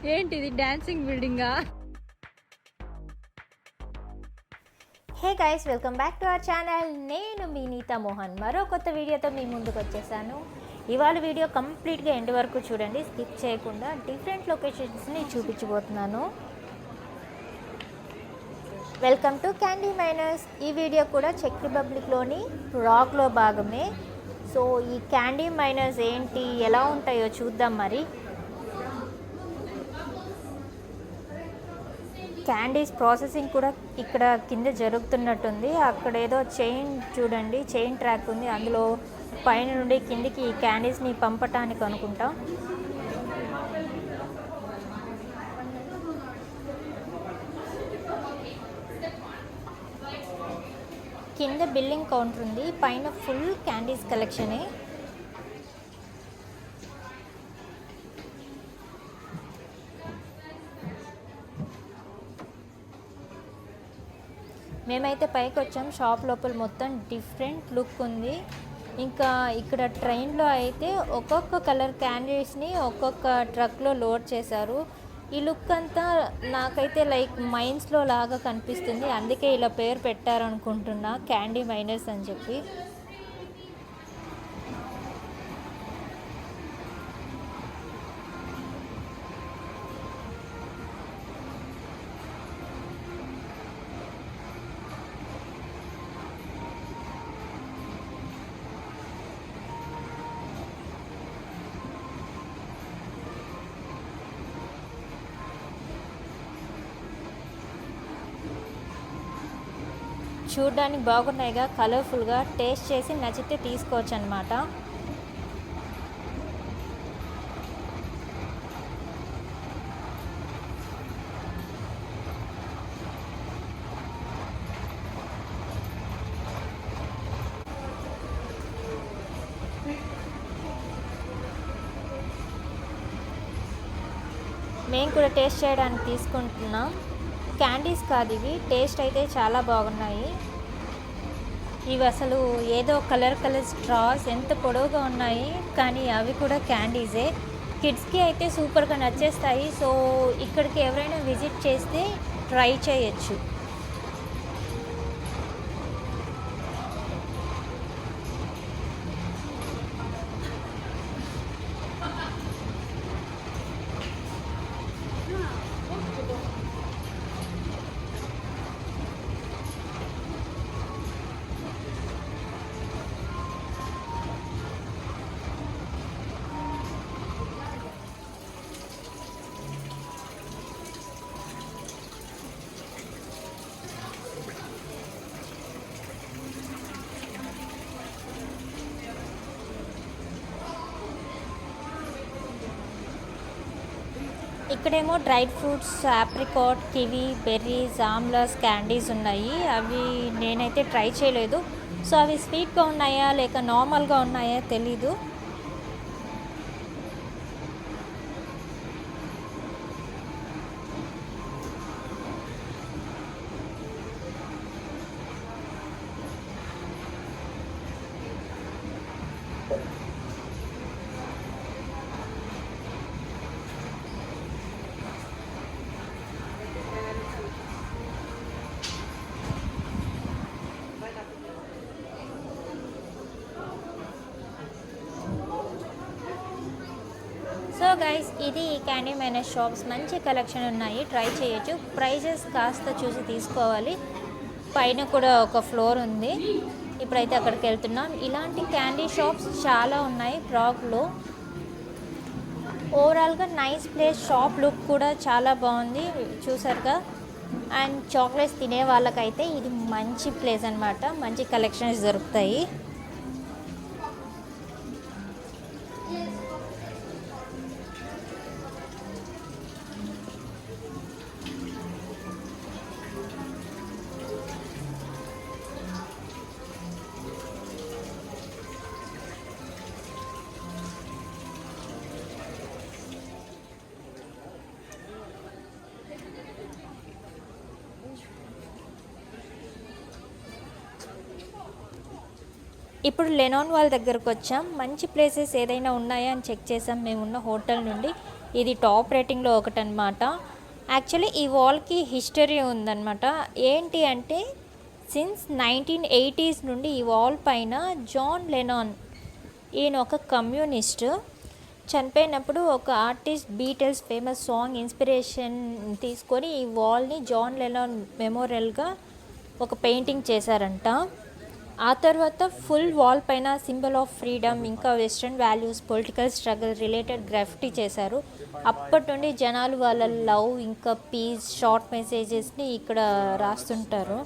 ఏంటిది డాన్సింగ్ బిల్డింగా? Hey guys, welcome back to our channel. నేను మీ NeethaMohan మరో కొత్త వీడియోతో మీ ముందుకు వచ్చేసాను. ఇవాళ వీడియో కంప్లీట్గా ఎండ్ వరకు చూడండి, స్కిప్ చేయకుండా. డిఫరెంట్ లొకేషన్స్ని చూపించబోతున్నాను. Welcome to candyminers. ఈ వీడియో కూడా చెక్ రిపబ్లిక్లోని ప్రాగ్లో భాగమే. సో ఈ candyminers ఏంటి, ఎలా ఉంటాయో చూద్దాం. మరి క్యాండీస్ ప్రాసెసింగ్ కూడా ఇక్కడ కింద జరుగుతున్నట్టుంది. అక్కడ ఏదో చైన్ చూడండి, చైన్ ట్రాక్ ఉంది, అందులో పైన నుండి కిందికి ఈ క్యాండీస్ని పంపటానికి అనుకుంటా. కింద బిల్లింగ్ కౌంటర్ ఉంది, పైన ఫుల్ క్యాండీస్ కలెక్షనే. మేమైతే పైకి వచ్చాం. షాప్ లోపల మొత్తం డిఫరెంట్ లుక్ ఉంది. ఇంకా ఇక్కడ ట్రైన్లో అయితే ఒక్కొక్క కలర్ క్యాండీస్ని ఒక్కొక్క ట్రక్లో లోడ్ చేశారు. ఈ లుక్ అంతా నాకైతే లైక్ మైన్స్లో లాగా కనిపిస్తుంది, అందుకే ఇలా పేరు పెట్టారనుకుంటున్నా, candyminers అని చెప్పి. చూడ్డానికి బాగున్నాయిగా, కలర్ఫుల్గా. టేస్ట్ చేసి నచ్చితే తీసుకోవచ్చు అన్నమాట. మేము కూడా టేస్ట్ చేయడానికి తీసుకుంటున్నాం. క్యాండీస్ కాదు ఇవి, టేస్ట్ అయితే చాలా బాగున్నాయి. ఇవి అసలు ఏదో కలర్ స్ట్రాస్ ఎంత పొడవుగా ఉన్నాయి, కానీ అవి కూడా క్యాండీసే. కిడ్స్కి అయితే సూపర్గా నచ్చేస్తాయి. సో ఇక్కడికి ఎవరైనా విజిట్ చేస్తే ట్రై చేయొచ్చు. ఇక్కడేమో dried fruits, apricot, kiwi, berries, amlas candies ఉన్నాయి. అవి నేనైతే ట్రై చేయలేదు. సో అవి స్వీట్గా ఉన్నాయా లేక నార్మల్గా ఉన్నాయా తెలీదు. సో గైస్, ఇది candyminers షాప్స్. మంచి కలెక్షన్ ఉన్నాయి, ట్రై చేయొచ్చు. ప్రైజెస్ కాస్త చూసి తీసుకోవాలి. పైన కూడా ఒక ఫ్లోర్ ఉంది. ఇప్పుడైతే అక్కడికి వెళ్తున్నాం. ఇలాంటి క్యాండీ షాప్స్ చాలా ఉన్నాయి ప్రాగ్లో. ఓవరాల్గా నైస్ ప్లేస్. షాప్ లుక్ కూడా చాలా బాగుంది, చూసారుగా. అండ్ చాక్లెట్స్ తినే వాళ్ళకైతే ఇది మంచి ప్లేస్ అనమాట. మంచి కలెక్షన్స్ దొరుకుతాయి. ఇప్పుడు లెనాన్ వాల్ దగ్గరకు వచ్చాం. మంచి ప్లేసెస్ ఏదైనా ఉన్నాయా అని చెక్ చేసాం మేము ఉన్న హోటల్ నుండి. ఇది టాప్ రేటింగ్లో ఒకటనమాట. యాక్చువల్లీ ఈ వాల్కి హిస్టరీ ఉందన్నమాట. ఏంటి అంటే సిన్స్ 1980s నుండి ఈ వాల్ పైన జాన్ లెనాన్, ఈయన ఒక కమ్యూనిస్ట్, చనిపోయినప్పుడు ఒక artist Beatles famous song inspiration తీసుకొని ఈ వాల్ని జాన్ లెనాన్ మెమోరియల్గా ఒక పెయింటింగ్ చేశారంట. ఆ తర్వాత ఫుల్ వాల్ పైన సింబల్ ఆఫ్ ఫ్రీడమ్, ఇంకా western values, political struggle related graffiti చేశారు. అప్పటి నుండి జనాలు వాళ్ళ లవ్, ఇంకా పీస్, షార్ట్ మెసేజెస్ని ఇక్కడ రాస్తుంటారు.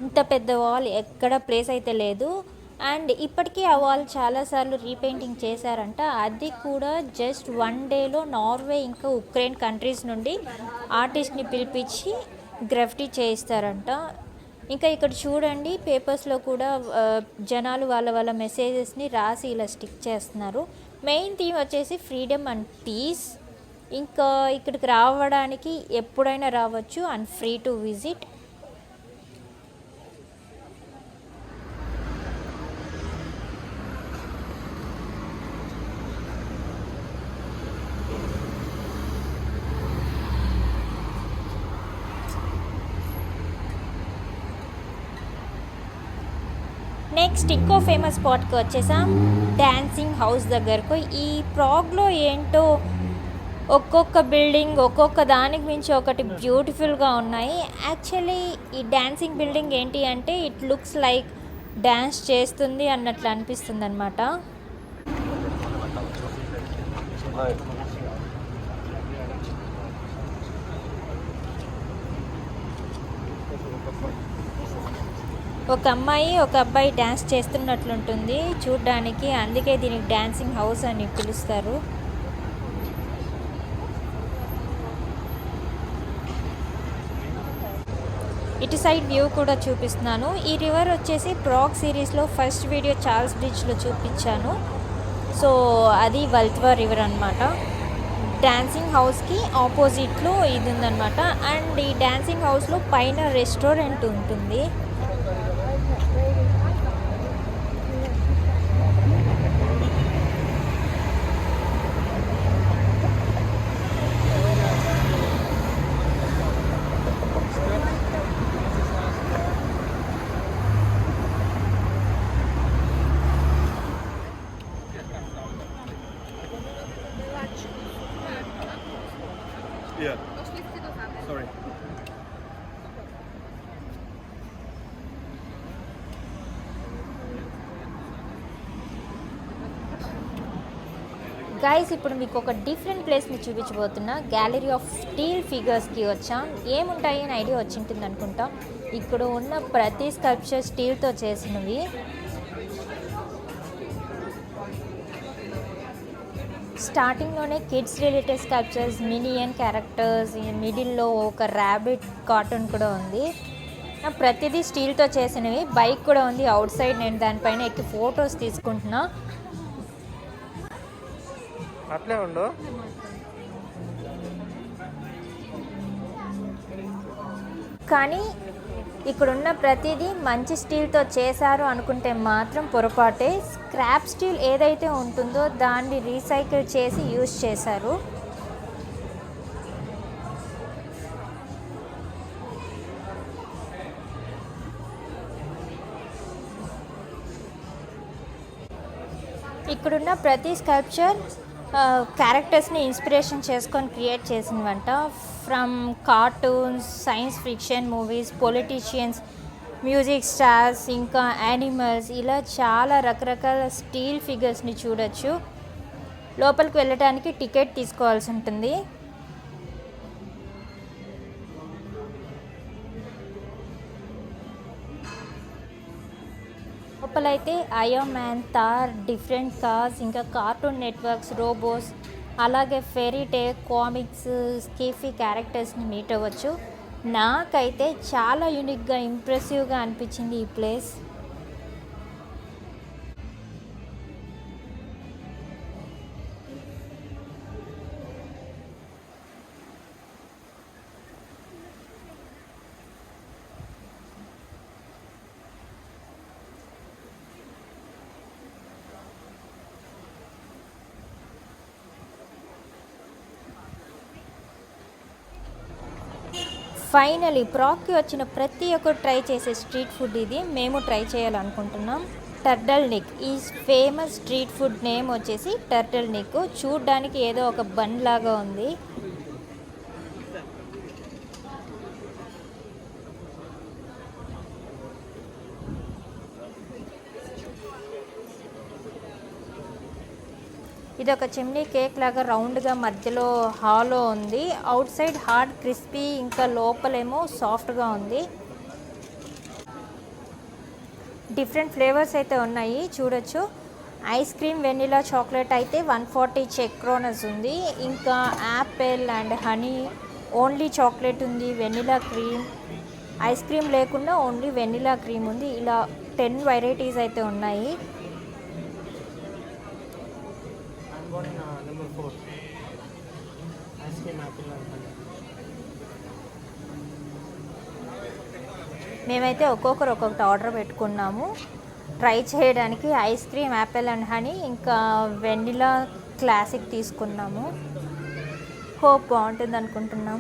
ఇంత పెద్ద వాల్ ఎక్కడ ప్లేస్ అయితే లేదు. అండ్ ఇప్పటికీ ఆ వాల్ చాలాసార్లు రీపెయింటింగ్ చేశారంట. అది కూడా జస్ట్ 1 డేలో నార్వే ఇంకా ఉక్రెయిన్ కంట్రీస్ నుండి ఆర్టిస్ట్ని పిలిపించి గ్రాఫిటీ చేయిస్తారంట. ఇంకా ఇక్కడ చూడండి, పేపర్స్లో కూడా జనాలు వాళ్ళ మెసేజెస్ని రాసి ఇలా స్టిక్ చేస్తున్నారు. మెయిన్ థీమ్ వచ్చేసి ఫ్రీడమ్ అండ్ పీస్. ఇంకా ఇక్కడికి రావడానికి ఎప్పుడైనా రావచ్చు and free to visit. Next ఇంకో ఫేమస్ స్పాట్కి వచ్చేసాం, డాన్సింగ్ హౌస్ దగ్గరకు. ఈ ప్రాగ్లో ఏంటో ఒక్కొక్క బిల్డింగ్ ఒక్కొక్క దానికి మించి ఒకటి బ్యూటిఫుల్గా ఉన్నాయి. యాక్చువల్లీ ఈ డాన్సింగ్ బిల్డింగ్ ఏంటి అంటే ఇట్ లుక్స్ లైక్ డ్యాన్స్ చేస్తుంది అన్నట్లు అనిపిస్తుంది అనమాట. ఒక అమ్మాయి ఒక అబ్బాయి డ్యాన్స్ చేస్తున్నట్లుంటుంది చూడ్డానికి, అందుకే దీనికి డాన్సింగ్ హౌస్ అని పిలుస్తారు. ఇటు సైడ్ వ్యూ కూడా చూపిస్తున్నాను. ఈ రివర్ వచ్చేసి ప్రాగ్ సిరీస్లో ఫస్ట్ వీడియో చార్ల్స్ బ్రిడ్జ్లో చూపించాను. సో అది వల్త్వా రివర్ అనమాట. డాన్సింగ్ హౌస్కి ఆపోజిట్లో ఇది ఉందన్నమాట. అండ్ ఈ డాన్సింగ్ హౌస్లో పైన రెస్టారెంట్ ఉంటుంది. Yeah. Sorry. గైస్, ఇప్పుడు మీకు ఒక డిఫరెంట్ ప్లేస్ని చూపించబోతున్నా. గ్యాలరీ ఆఫ్ స్టీల్ ఫిగర్స్కి వచ్చాం. ఏముంటాయి అని ఐడియా వచ్చింటుంది అనుకుంటాం. ఇక్కడ ఉన్న ప్రతి స్కల్ప్చర్ స్టీల్తో చేసినవి. స్టార్టింగ్లోనే కిడ్స్ రిలేటెడ్ స్కల్ప్చర్స్, మినియన్ క్యారెక్టర్స్, మిడిల్లో ఒక ర్యాబిట్ కార్టూన్ కూడా ఉంది. ప్రతిదీ స్టీల్తో చేసినవి. బైక్ కూడా ఉంది అవుట్ సైడ్. నేను దానిపైన ఎక్కి ఫొటోస్ తీసుకుంటున్నా. అట్లే ఉండు. కానీ ఇక్కడున్న ప్రతిదీ మంచి స్టీల్తో చేశారు అనుకుంటే మాత్రం పొరపాటే. స్క్రాప్ స్టీల్ ఏదైతే ఉంటుందో దాన్ని రీసైకిల్ చేసి యూజ్ చేశారు. ఇక్కడున్న ప్రతి స్కల్ప్చర్ క్యారెక్టర్స్ని ఇన్స్పిరేషన్ చేసుకొని క్రియేట్ చేసినవంట. From cartoons, science fiction movies, politicians, music stars, ఇంకా యానిమల్స్, ఇలా చాలా రకరకాల స్టీల్ ఫిగర్స్ని చూడొచ్చు. లోపలికి వెళ్ళటానికి టికెట్ తీసుకోవాల్సి ఉంటుంది. లోపలైతే iron man, Thor, different cars, ఇంకా కార్టూన్ నెట్వర్క్స్, రోబోస్, అలాగే ఫెయిరీ టేల్, కామిక్స్, స్కీఫీ క్యారెక్టర్స్ని మీట్ అవ్వచ్చు. నాకైతే చాలా యూనిక్గా, ఇంప్రెసివ్గా అనిపించింది ఈ ప్లేస్. ఫైనలీ ప్రాగ్కి వచ్చిన ప్రతి ఒక్కరు ట్రై చేసే స్ట్రీట్ ఫుడ్ ఇది. మేము ట్రై చేయాలనుకుంటున్నాం. టర్టల్నిక్ ఈ ఫేమస్ స్ట్రీట్ ఫుడ్ నేమ్ వచ్చేసి టర్టల్నిక్. చూడ్డానికి ఏదో ఒక బన్ లాగా ఉంది. ఇది ఒక చిమ్నీ కేక్ లాగా రౌండ్గా మధ్యలో హాలో ఉంది. అవుట్ సైడ్ హార్డ్ క్రిస్పీ, ఇంకా లోపలేమో సాఫ్ట్గా ఉంది. డిఫరెంట్ ఫ్లేవర్స్ అయితే ఉన్నాయి చూడొచ్చు. ఐస్ క్రీమ్, వెనిలా, చాక్లెట్ అయితే 140 చెక్ క్రోనస్ ఉంది. ఇంకా Apple and honey, only chocolate ఉంది, వెనిలా క్రీమ్, ఐస్ క్రీమ్ లేకుండా ఓన్లీ వెనిలా క్రీమ్ ఉంది. ఇలా 10 వెరైటీస్ అయితే ఉన్నాయి. Number 4. Ice cream, apple and honey. మేమైతే ఒక్కొక్కరు ఒక్కొక్కటి ఆర్డర్ పెట్టుకున్నాము ట్రై చేయడానికి. Ice cream, Apple and honey, ఇంకా వెనిలా క్లాసిక్ తీసుకున్నాము. హోప్ బాగుంటుంది అనుకుంటున్నాం.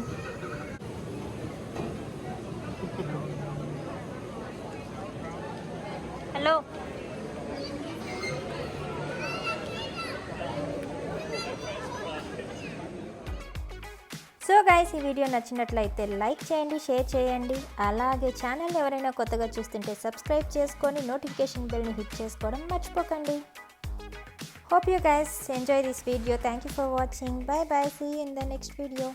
హలో, సో గైస్, ఈ వీడియో నచ్చినట్లయితే లైక్ చేయండి, షేర్ చేయండి. అలాగే ఛానల్ ఎవరైనా కొత్తగా చూస్తుంటే సబ్స్క్రైబ్ చేసుకొని నోటిఫికేషన్ బెల్ని హిట్ చేసుకోవడం మర్చిపోకండి. Hope you guys enjoy this video. Thank you for watching. Bye bye. See you in the next video.